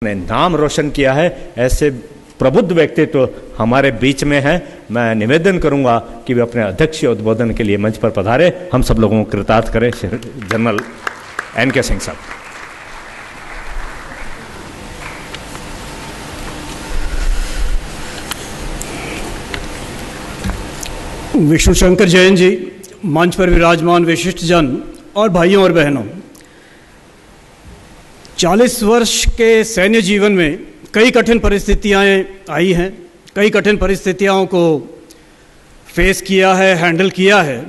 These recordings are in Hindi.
ने नाम रोशन किया है, ऐसे प्रबुद्ध व्यक्तित्व हमारे बीच में है। मैं निवेदन करूंगा कि वे अपने अध्यक्षीय उद्बोधन के लिए मंच पर पधारे, हम सब लोगों को कृतार्थ करें। जनरल NK सिंह साहब। विष्णु शंकर जैन जी, मंच पर विराजमान विशिष्ट जन और भाइयों और बहनों, 40 वर्ष के सैन्य जीवन में कई कठिन परिस्थितियां आई हैं, कई कठिन परिस्थितियों को फेस किया है, हैंडल किया है।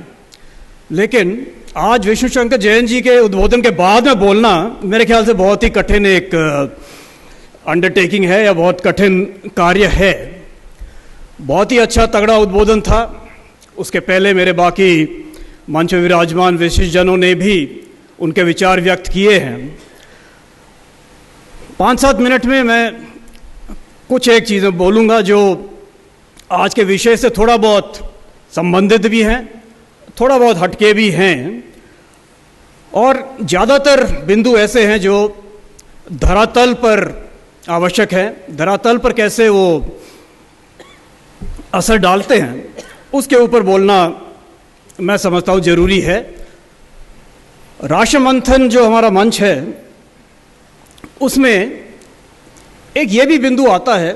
लेकिन आज विष्णु शंकर जैन जी के उद्बोधन के बाद में बोलना मेरे ख्याल से बहुत ही कठिन एक अंडरटेकिंग है या बहुत कठिन कार्य है। बहुत ही अच्छा तगड़ा उद्बोधन था। उसके पहले मेरे बाकी मंच में विराजमान विशिष्ट जनों ने भी उनके विचार व्यक्त किए हैं। 5-7 मिनट में मैं कुछ एक चीज़ें बोलूँगा जो आज के विषय से थोड़ा बहुत संबंधित भी हैं, थोड़ा बहुत हटके भी हैं, और ज़्यादातर बिंदु ऐसे हैं जो धरातल पर आवश्यक है। धरातल पर कैसे वो असर डालते हैं उसके ऊपर बोलना मैं समझता हूँ ज़रूरी है। राष्ट्रमंथन जो हमारा मंच है उसमें एक ये भी बिंदु आता है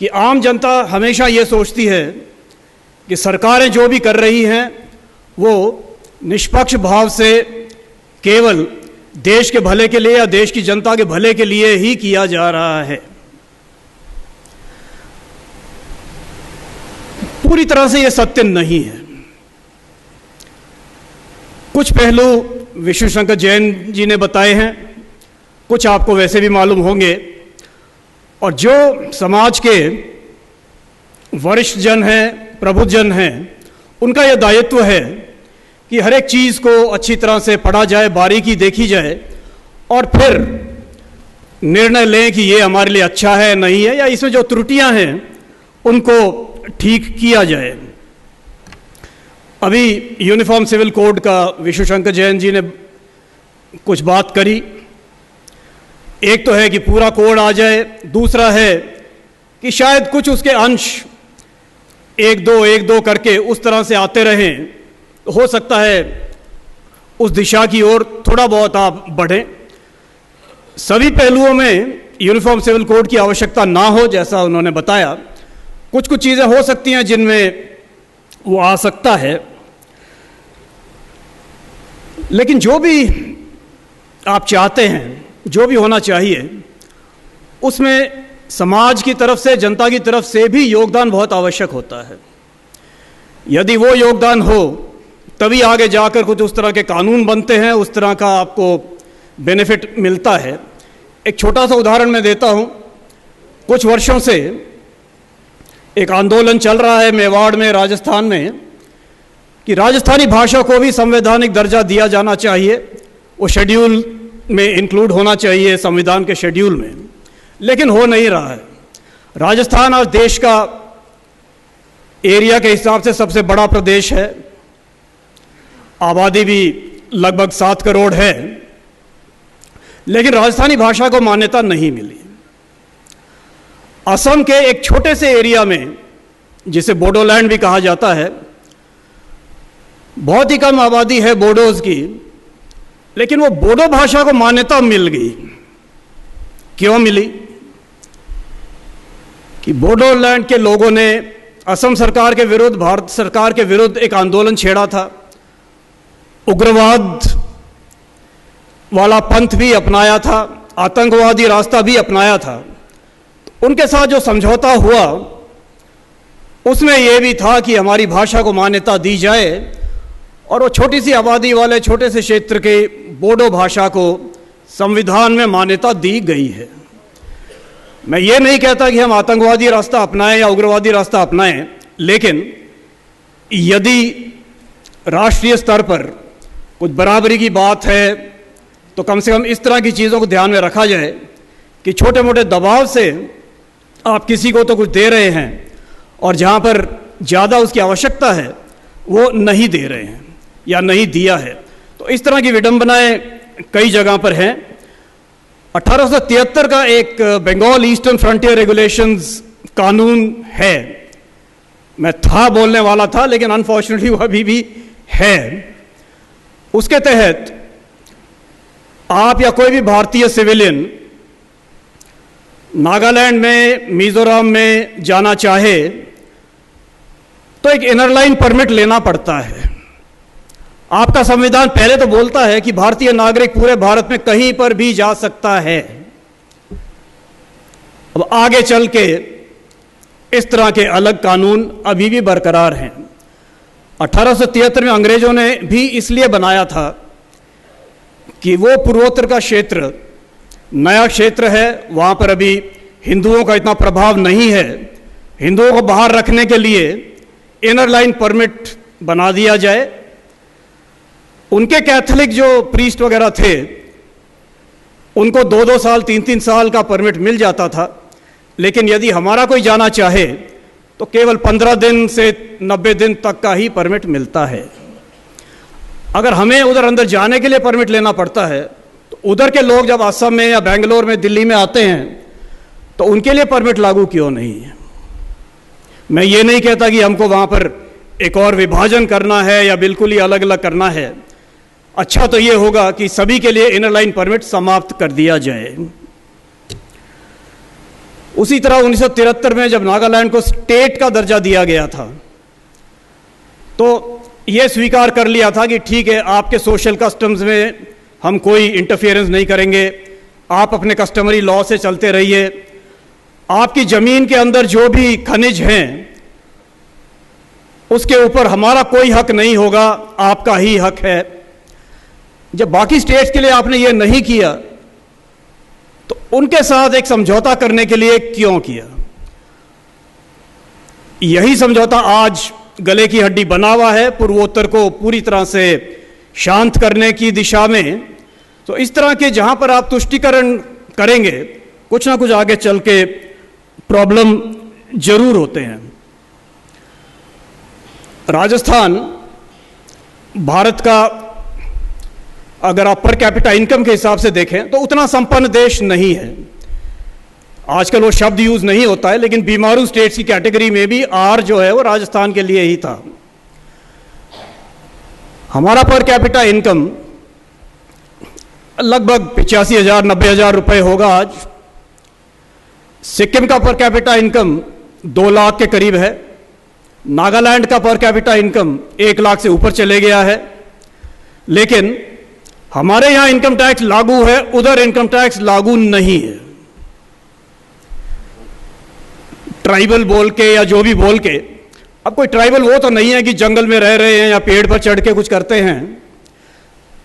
कि आम जनता हमेशा ये सोचती है कि सरकारें जो भी कर रही हैं वो निष्पक्ष भाव से केवल देश के भले के लिए या देश की जनता के भले के लिए ही किया जा रहा है। पूरी तरह से ये सत्य नहीं है। कुछ पहलू विष्णु शंकर जैन जी ने बताए हैं, कुछ आपको वैसे भी मालूम होंगे, और जो समाज के वरिष्ठ जन हैं, प्रबुद्ध जन हैं, उनका यह दायित्व है कि हर एक चीज़ को अच्छी तरह से पढ़ा जाए, बारीकी देखी जाए और फिर निर्णय लें कि ये हमारे लिए अच्छा है नहीं है, या इसमें जो त्रुटियां हैं उनको ठीक किया जाए। अभी यूनिफॉर्म सिविल कोड का विष्णु शंकर जैन जी ने कुछ बात करी। एक तो है कि पूरा कोड आ जाए, दूसरा है कि शायद कुछ उसके अंश एक दो करके उस तरह से आते रहें। हो सकता है उस दिशा की ओर थोड़ा बहुत आप बढ़ें। सभी पहलुओं में यूनिफॉर्म सिविल कोड की आवश्यकता ना हो, जैसा उन्होंने बताया। कुछ चीज़ें हो सकती हैं जिनमें वो आ सकता है, लेकिन जो भी आप चाहते हैं, जो भी होना चाहिए, उसमें समाज की तरफ से, जनता की तरफ से भी योगदान बहुत आवश्यक होता है। यदि वो योगदान हो तभी आगे जाकर कुछ उस तरह के कानून बनते हैं, उस तरह का आपको बेनिफिट मिलता है। एक छोटा सा उदाहरण मैं देता हूँ। कुछ वर्षों से एक आंदोलन चल रहा है मेवाड़ में, राजस्थान में, कि राजस्थानी भाषा को भी संवैधानिक दर्जा दिया जाना चाहिए, वो शेड्यूल में इंक्लूड होना चाहिए, संविधान के शेड्यूल में। लेकिन हो नहीं रहा है। राजस्थान आज देश का एरिया के हिसाब से सबसे बड़ा प्रदेश है, आबादी भी लगभग 7 करोड़ है, लेकिन राजस्थानी भाषा को मान्यता नहीं मिली। असम के एक छोटे से एरिया में, जिसे बोडोलैंड भी कहा जाता है, बहुत ही कम आबादी है बोडोज की, लेकिन वो बोडो भाषा को मान्यता मिल गई। क्यों मिली? कि बोडोलैंड के लोगों ने असम सरकार के विरुद्ध, भारत सरकार के विरुद्ध एक आंदोलन छेड़ा था, उग्रवाद वाला पंथ भी अपनाया था, आतंकवादी रास्ता भी अपनाया था। उनके साथ जो समझौता हुआ उसमें यह भी था कि हमारी भाषा को मान्यता दी जाए, और वो छोटी सी आबादी वाले छोटे से क्षेत्र के बोडो भाषा को संविधान में मान्यता दी गई है। मैं ये नहीं कहता कि हम आतंकवादी रास्ता अपनाएं या उग्रवादी रास्ता अपनाएं, लेकिन यदि राष्ट्रीय स्तर पर कुछ बराबरी की बात है तो कम से कम इस तरह की चीज़ों को ध्यान में रखा जाए कि छोटे मोटे दबाव से आप किसी को तो कुछ दे रहे हैं और जहाँ पर ज़्यादा उसकी आवश्यकता है वो नहीं दे रहे हैं या नहीं दिया है। तो इस तरह की विडंबनाएं कई जगह पर हैं। 1873 का एक बंगाल ईस्टर्न फ्रंटियर रेगुलेशंस कानून है, मैं था बोलने वाला था लेकिन अनफॉर्चुनेटली वो अभी भी है। उसके तहत आप या कोई भी भारतीय सिविलियन नागालैंड में, मिजोरम में जाना चाहे तो एक इनर लाइन परमिट लेना पड़ता है। आपका संविधान पहले तो बोलता है कि भारतीय नागरिक पूरे भारत में कहीं पर भी जा सकता है। अब आगे चल के इस तरह के अलग कानून अभी भी बरकरार हैं। 1873 में अंग्रेजों ने भी इसलिए बनाया था कि वो पूर्वोत्तर का क्षेत्र नया क्षेत्र है, वहाँ पर अभी हिंदुओं का इतना प्रभाव नहीं है। हिंदुओं को बाहर रखने के लिए इनर लाइन परमिट बना दिया जाए। उनके कैथोलिक जो प्रीस्ट वगैरह थे उनको 2-2 साल 3-3 साल का परमिट मिल जाता था, लेकिन यदि हमारा कोई जाना चाहे तो केवल 15 दिन से 90 दिन तक का ही परमिट मिलता है। अगर हमें उधर अंदर जाने के लिए परमिट लेना पड़ता है तो उधर के लोग जब असम में या बेंगलोर में, दिल्ली में आते हैं तो उनके लिए परमिट लागू क्यों नहीं है? मैं ये नहीं कहता कि हमको वहाँ पर एक और विभाजन करना है या बिल्कुल ही अलग अलग करना है। अच्छा तो ये होगा कि सभी के लिए इनर लाइन परमिट समाप्त कर दिया जाए। उसी तरह 1973 में जब नागालैंड को स्टेट का दर्जा दिया गया था तो ये स्वीकार कर लिया था कि ठीक है, आपके सोशल कस्टम्स में हम कोई इंटरफेरेंस नहीं करेंगे, आप अपने कस्टमरी लॉ से चलते रहिए। आपकी ज़मीन के अंदर जो भी खनिज हैं उसके ऊपर हमारा कोई हक नहीं होगा, आपका ही हक है। जब बाकी स्टेट्स के लिए आपने ये नहीं किया तो उनके साथ एक समझौता करने के लिए क्यों किया? यही समझौता आज गले की हड्डी बना हुआ है पूर्वोत्तर को पूरी तरह से शांत करने की दिशा में। तो इस तरह के जहां पर आप तुष्टीकरण करेंगे कुछ ना कुछ आगे चल के प्रॉब्लम जरूर होते हैं। राजस्थान भारत का अगर आप पर कैपिटा इनकम के हिसाब से देखें तो उतना संपन्न देश नहीं है। आजकल वो शब्द यूज नहीं होता है, लेकिन बीमारू स्टेट्स की कैटेगरी में भी आर जो है वो राजस्थान के लिए ही था। हमारा पर कैपिटा इनकम लगभग 85,000 90,000 रुपए होगा आज। सिक्किम का पर कैपिटा इनकम 2 लाख के करीब है। नागालैंड का पर कैपिटा इनकम 1 लाख से ऊपर चले गया है। लेकिन हमारे यहां इनकम टैक्स लागू है, उधर इनकम टैक्स लागू नहीं है। ट्राइबल बोल के या जो भी बोल के, अब कोई ट्राइबल वो तो नहीं है कि जंगल में रह रहे हैं या पेड़ पर चढ़ के कुछ करते हैं।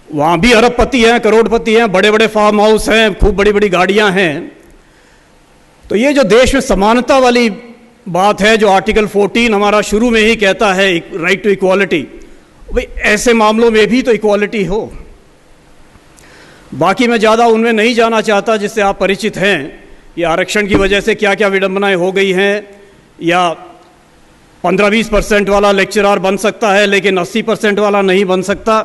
वहां भी अरबपति हैं, करोड़पति हैं, बड़े बड़े फार्म हाउस हैं, खूब बड़ी बड़ी गाड़ियां हैं। तो ये जो देश में समानता वाली बात है, जो आर्टिकल 14 हमारा शुरू में ही कहता है, राइट टू इक्वालिटी, भाई ऐसे मामलों में भी तो इक्वालिटी हो। बाकी मैं ज़्यादा उनमें नहीं जाना चाहता जिससे आप परिचित हैं। ये आरक्षण की वजह से क्या क्या विडंबनाएं हो गई हैं, या 15-20% वाला लेक्चरार बन सकता है लेकिन 80% वाला नहीं बन सकता।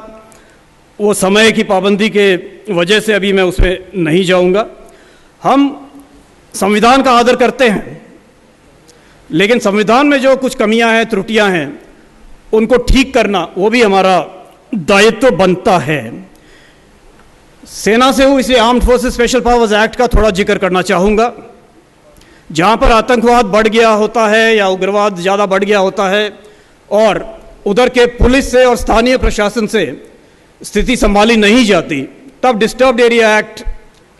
वो समय की पाबंदी के वजह से अभी मैं उसमें नहीं जाऊंगा। हम संविधान का आदर करते हैं, लेकिन संविधान में जो कुछ कमियां हैं, त्रुटियां हैं, उनको ठीक करना वो भी हमारा दायित्व बनता है। सेना से हूँ इसलिए armed forces special powers act का थोड़ा जिक्र करना चाहूँगा। जहाँ पर आतंकवाद बढ़ गया होता है या उग्रवाद ज़्यादा बढ़ गया होता है और उधर के पुलिस से और स्थानीय प्रशासन से स्थिति संभाली नहीं जाती, तब डिस्टर्ब्ड एरिया एक्ट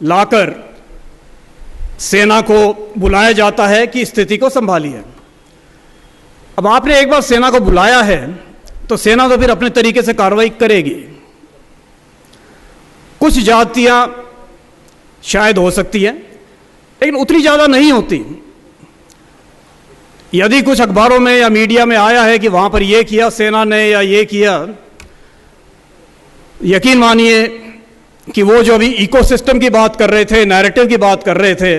लाकर सेना को बुलाया जाता है कि स्थिति को संभालिए। अब आपने एक बार सेना को बुलाया है तो सेना तो फिर अपने तरीके से कार्रवाई करेगी। कुछ जातियां शायद हो सकती हैं, लेकिन उतनी ज़्यादा नहीं होती। यदि कुछ अखबारों में या मीडिया में आया है कि वहां पर ये किया सेना ने या ये किया, यकीन मानिए कि वो जो अभी इकोसिस्टम की बात कर रहे थे, नैरेटिव की बात कर रहे थे,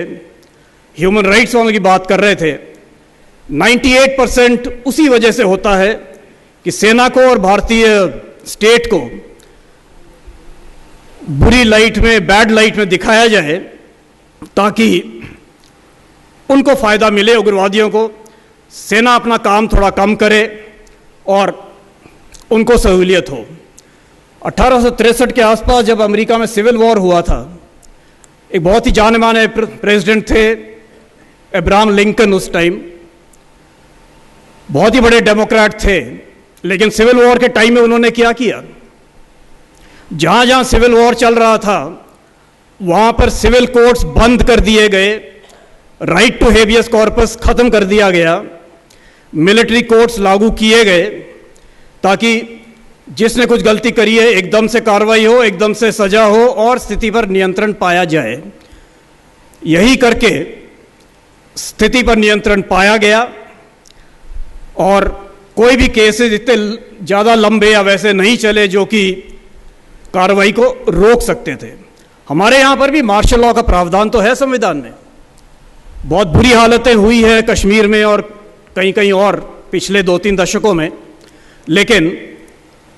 ह्यूमन राइट्स वालों की बात कर रहे थे, 98% उसी वजह से होता है कि सेना को और भारतीय स्टेट को बुरी लाइट में, बैड लाइट में दिखाया जाए ताकि उनको फ़ायदा मिले, उग्रवादियों को। सेना अपना काम थोड़ा कम करे और उनको सहूलियत हो। 1863 के आसपास जब अमेरिका में सिविल वॉर हुआ था, एक बहुत ही जाने माने प्रेसिडेंट थे अब्राहम लिंकन। उस टाइम बहुत ही बड़े डेमोक्रेट थे, लेकिन सिविल वॉर के टाइम में उन्होंने क्या किया, जहां जहां सिविल वॉर चल रहा था वहां पर सिविल कोर्ट्स बंद कर दिए गए, राइट टू हेबियस कॉर्पस खत्म कर दिया गया, मिलिट्री कोर्ट्स लागू किए गए, ताकि जिसने कुछ गलती करी है एकदम से कार्रवाई हो, एकदम से सजा हो और स्थिति पर नियंत्रण पाया जाए। यही करके स्थिति पर नियंत्रण पाया गया और कोई भी केसेस इतने ज़्यादा लंबे या वैसे नहीं चले जो कि कार्रवाई को रोक सकते थे। हमारे यहाँ पर भी मार्शल लॉ का प्रावधान तो है संविधान में। बहुत बुरी हालतें हुई है कश्मीर में और कहीं कहीं और पिछले 2-3 दशकों में, लेकिन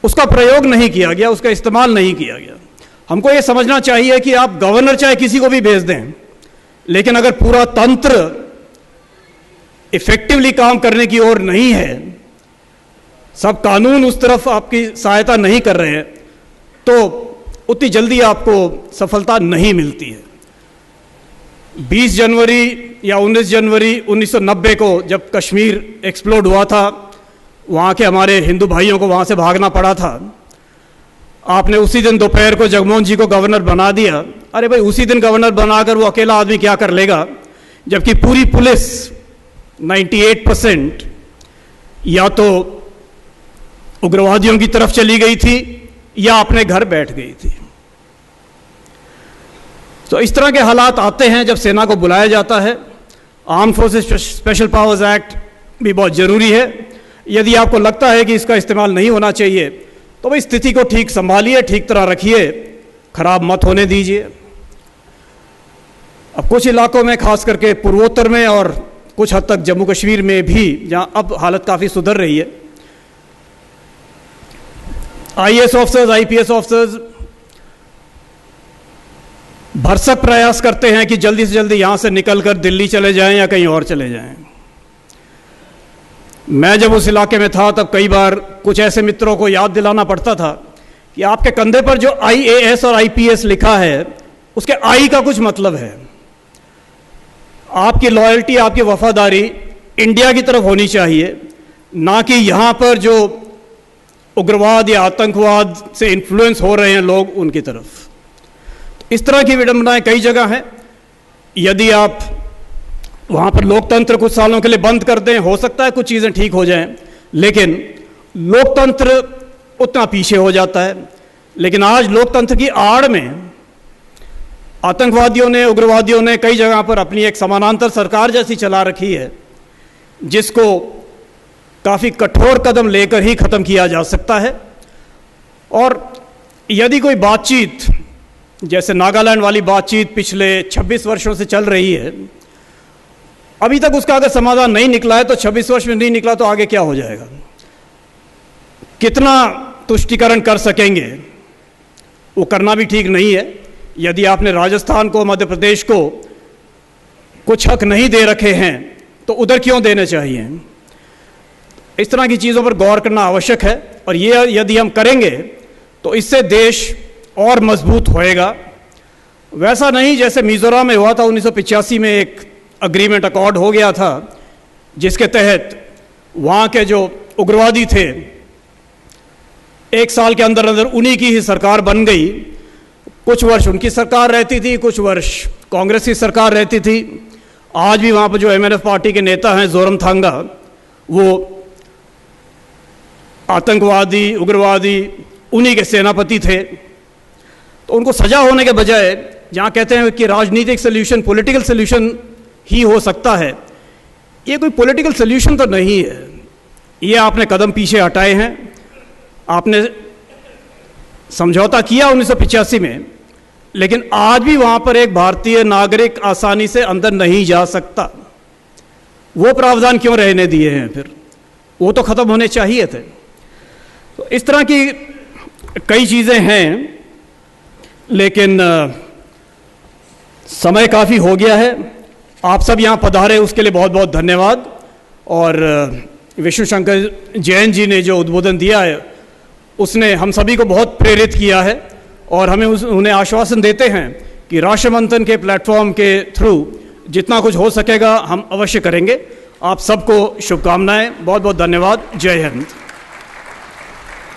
उसका प्रयोग नहीं किया गया, उसका इस्तेमाल नहीं किया गया। हमको ये समझना चाहिए कि आप गवर्नर चाहे किसी को भी भेज दें, लेकिन अगर पूरा तंत्र इफेक्टिवली काम करने की ओर नहीं है, सब कानून उस तरफ आपकी सहायता नहीं कर रहे हैं, तो उतनी जल्दी आपको सफलता नहीं मिलती है। 20 जनवरी या 19 जनवरी 1990 को जब कश्मीर एक्सप्लोड हुआ था, वहाँ के हमारे हिंदू भाइयों को वहाँ से भागना पड़ा था। आपने उसी दिन दोपहर को जगमोहन जी को गवर्नर बना दिया। अरे भाई, उसी दिन गवर्नर बनाकर वो अकेला आदमी क्या कर लेगा, जबकि पूरी पुलिस 98% या तो उग्रवादियों की तरफ चली गई थी या अपने घर बैठ गई थी। तो इस तरह के हालात आते हैं जब सेना को बुलाया जाता है। Arm forces special powers act भी बहुत ज़रूरी है। यदि आपको लगता है कि इसका इस्तेमाल नहीं होना चाहिए, तो भाई स्थिति को ठीक संभालिए, ठीक तरह रखिए, खराब मत होने दीजिए। अब कुछ इलाकों में, खास करके पूर्वोत्तर में और कुछ हद तक जम्मू कश्मीर में भी, जहां अब हालत काफ़ी सुधर रही है, आईएएस ऑफिसर्स, आईपीएस ऑफिसर्स भरसक प्रयास करते हैं कि जल्दी से जल्दी यहां से निकलकर दिल्ली चले जाएं या कहीं और चले जाएं। मैं जब उस इलाके में था तब कई बार कुछ ऐसे मित्रों को याद दिलाना पड़ता था कि आपके कंधे पर जो आईएएस और आईपीएस लिखा है, उसके आई का कुछ मतलब है। आपकी लॉयल्टी, आपकी वफादारी इंडिया की तरफ होनी चाहिए, ना कि यहाँ पर जो उग्रवाद या आतंकवाद से इन्फ्लुएंस हो रहे हैं लोग, उनकी तरफ। इस तरह की विडंबनाएं कई जगह हैं। यदि आप वहाँ पर लोकतंत्र कुछ सालों के लिए बंद कर दें, हो सकता है कुछ चीज़ें ठीक हो जाएं, लेकिन लोकतंत्र उतना पीछे हो जाता है। लेकिन आज लोकतंत्र की आड़ में आतंकवादियों ने, उग्रवादियों ने कई जगह पर अपनी एक समानांतर सरकार जैसी चला रखी है, जिसको काफ़ी कठोर कदम लेकर ही ख़त्म किया जा सकता है। और यदि कोई बातचीत, जैसे नागालैंड वाली बातचीत पिछले 26 वर्षों से चल रही है, अभी तक उसका अगर समाधान नहीं निकला है, तो 26 वर्ष में नहीं निकला तो आगे क्या हो जाएगा? कितना तुष्टीकरण कर सकेंगे? वो करना भी ठीक नहीं है। यदि आपने राजस्थान को, मध्य प्रदेश को कुछ हक नहीं दे रखे हैं, तो उधर क्यों देने चाहिए? इस तरह की चीज़ों पर गौर करना आवश्यक है, और ये यदि हम करेंगे तो इससे देश और मजबूत होएगा। वैसा नहीं जैसे मिजोरम में हुआ था 1985 में, एक अग्रीमेंट, अकॉर्ड हो गया था, जिसके तहत वहाँ के जो उग्रवादी थे, 1 साल के अंदर अंदर उन्हीं की ही सरकार बन गई। कुछ वर्ष उनकी सरकार रहती थी, कुछ वर्ष कांग्रेस की सरकार रहती थी। आज भी वहाँ पर जो एमएनएफ पार्टी के नेता हैं, जोरमथांगा, वो आतंकवादी, उग्रवादी उन्हीं के सेनापति थे। तो उनको सजा होने के बजाय, जहाँ कहते हैं कि राजनीतिक सोल्यूशन, पॉलिटिकल सोल्यूशन ही हो सकता है, ये कोई पॉलिटिकल सोल्यूशन तो नहीं है। ये आपने कदम पीछे हटाए हैं। आपने समझौता किया 1985 में, लेकिन आज भी वहाँ पर एक भारतीय नागरिक आसानी से अंदर नहीं जा सकता। वो प्रावधान क्यों रहने दिए हैं फिर? वो तो ख़त्म होने चाहिए थे। तो इस तरह की कई चीज़ें हैं, लेकिन समय काफ़ी हो गया है, आप सब यहाँ पधारे उसके लिए बहुत बहुत धन्यवाद। और विष्णु शंकर जैन जी ने जो उद्बोधन दिया है उसने हम सभी को बहुत प्रेरित किया है और हमें उन्हें आश्वासन देते हैं कि राष्ट्रमंथन के प्लेटफॉर्म के थ्रू जितना कुछ हो सकेगा हम अवश्य करेंगे। आप सबको शुभकामनाएं, बहुत बहुत धन्यवाद। जय हिंद।